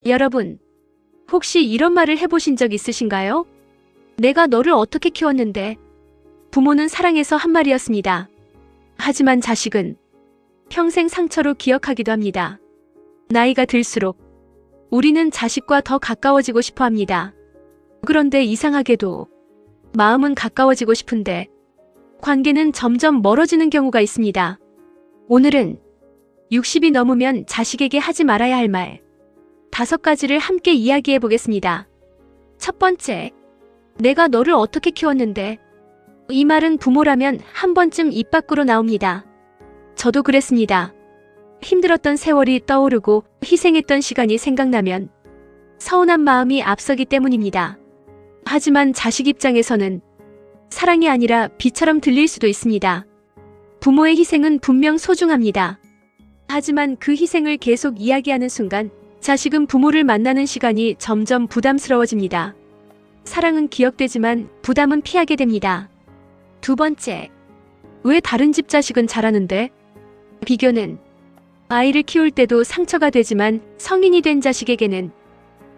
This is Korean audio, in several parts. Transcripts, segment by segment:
여러분, 혹시 이런 말을 해보신 적 있으신가요? 내가 너를 어떻게 키웠는데? 부모는 사랑해서 한 말이었습니다. 하지만 자식은 평생 상처로 기억하기도 합니다. 나이가 들수록 우리는 자식과 더 가까워지고 싶어 합니다. 그런데 이상하게도 마음은 가까워지고 싶은데 관계는 점점 멀어지는 경우가 있습니다. 오늘은 60이 넘으면 자식에게 하지 말아야 할 말 5가지를 함께 이야기해 보겠습니다. 첫 번째, 내가 너를 어떻게 키웠는데? 이 말은 부모라면 한 번쯤 입 밖으로 나옵니다. 저도 그랬습니다. 힘들었던 세월이 떠오르고 희생했던 시간이 생각나면 서운한 마음이 앞서기 때문입니다. 하지만 자식 입장에서는 사랑이 아니라 비처럼 들릴 수도 있습니다. 부모의 희생은 분명 소중합니다. 하지만 그 희생을 계속 이야기하는 순간 자식은 부모를 만나는 시간이 점점 부담스러워집니다. 사랑은 기억되지만 부담은 피하게 됩니다. 두 번째, 왜 다른 집 자식은 잘하는데? 비교는 아이를 키울 때도 상처가 되지만 성인이 된 자식에게는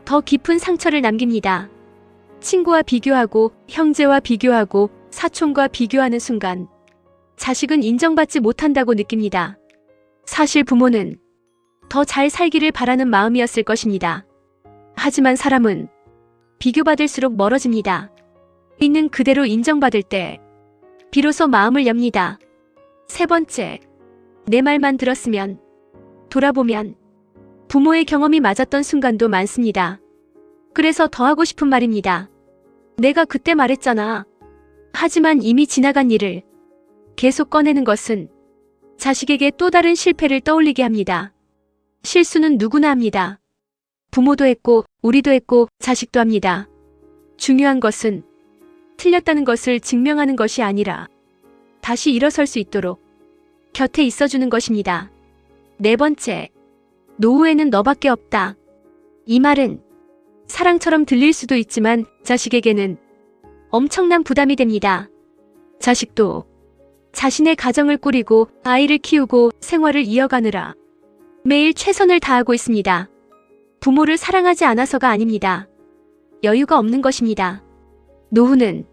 더 깊은 상처를 남깁니다. 친구와 비교하고 형제와 비교하고 사촌과 비교하는 순간 자식은 인정받지 못한다고 느낍니다. 사실 부모는 더 잘 살기를 바라는 마음이었을 것입니다. 하지만 사람은 비교받을수록 멀어집니다. 있는 그대로 인정받을 때 비로소 마음을 엽니다. 세 번째, 내 말만 들었으면. 돌아보면 부모의 경험이 맞았던 순간도 많습니다. 그래서 더 하고 싶은 말입니다. 내가 그때 말했잖아. 하지만 이미 지나간 일을 계속 꺼내는 것은 자식에게 또 다른 실패를 떠올리게 합니다. 실수는 누구나 합니다. 부모도 했고 우리도 했고 자식도 합니다. 중요한 것은 틀렸다는 것을 증명하는 것이 아니라 다시 일어설 수 있도록 곁에 있어주는 것입니다. 네 번째, 노후에는 너밖에 없다. 이 말은 사랑처럼 들릴 수도 있지만 자식에게는 엄청난 부담이 됩니다. 자식도 자신의 가정을 꾸리고 아이를 키우고 생활을 이어가느라 매일 최선을 다하고 있습니다. 부모를 사랑하지 않아서가 아닙니다. 여유가 없는 것입니다. 노후는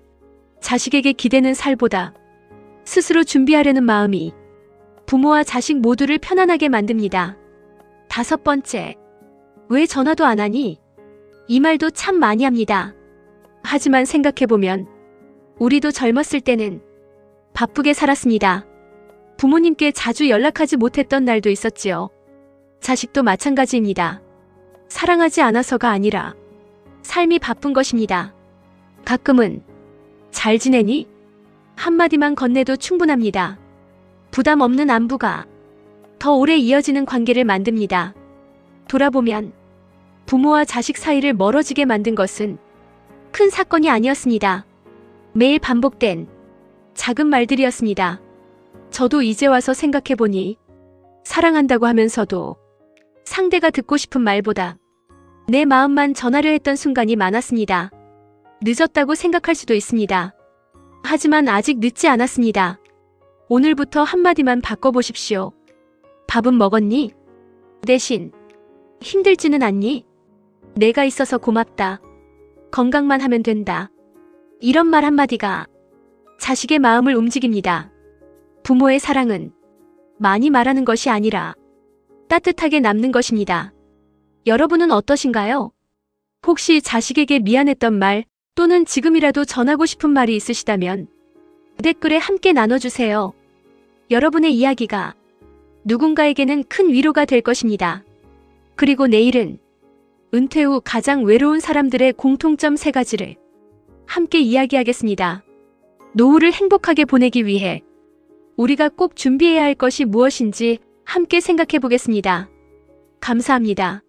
자식에게 기대는 살보다 스스로 준비하려는 마음이 부모와 자식 모두를 편안하게 만듭니다. 다섯 번째, 왜 전화도 안 하니? 이 말도 참 많이 합니다. 하지만 생각해보면 우리도 젊었을 때는 바쁘게 살았습니다. 부모님께 자주 연락하지 못했던 날도 있었지요. 자식도 마찬가지입니다. 사랑하지 않아서가 아니라 삶이 바쁜 것입니다. 가끔은 잘 지내니? 한마디만 건네도 충분합니다. 부담 없는 안부가 더 오래 이어지는 관계를 만듭니다. 돌아보면 부모와 자식 사이를 멀어지게 만든 것은 큰 사건이 아니었습니다. 매일 반복된 작은 말들이었습니다. 저도 이제 와서 생각해보니 사랑한다고 하면서도 상대가 듣고 싶은 말보다 내 마음만 전하려 했던 순간이 많았습니다. 늦었다고 생각할 수도 있습니다. 하지만 아직 늦지 않았습니다. 오늘부터 한마디만 바꿔보십시오. 밥은 먹었니? 대신 힘들지는 않니? 내가 있어서 고맙다. 건강만 하면 된다. 이런 말 한마디가 자식의 마음을 움직입니다. 부모의 사랑은 많이 말하는 것이 아니라 따뜻하게 남는 것입니다. 여러분은 어떠신가요? 혹시 자식에게 미안했던 말 또는 지금이라도 전하고 싶은 말이 있으시다면 댓글에 함께 나눠주세요. 여러분의 이야기가 누군가에게는 큰 위로가 될 것입니다. 그리고 내일은 은퇴 후 가장 외로운 사람들의 공통점 3가지를 함께 이야기하겠습니다. 노후를 행복하게 보내기 위해 우리가 꼭 준비해야 할 것이 무엇인지 함께 생각해 보겠습니다. 감사합니다.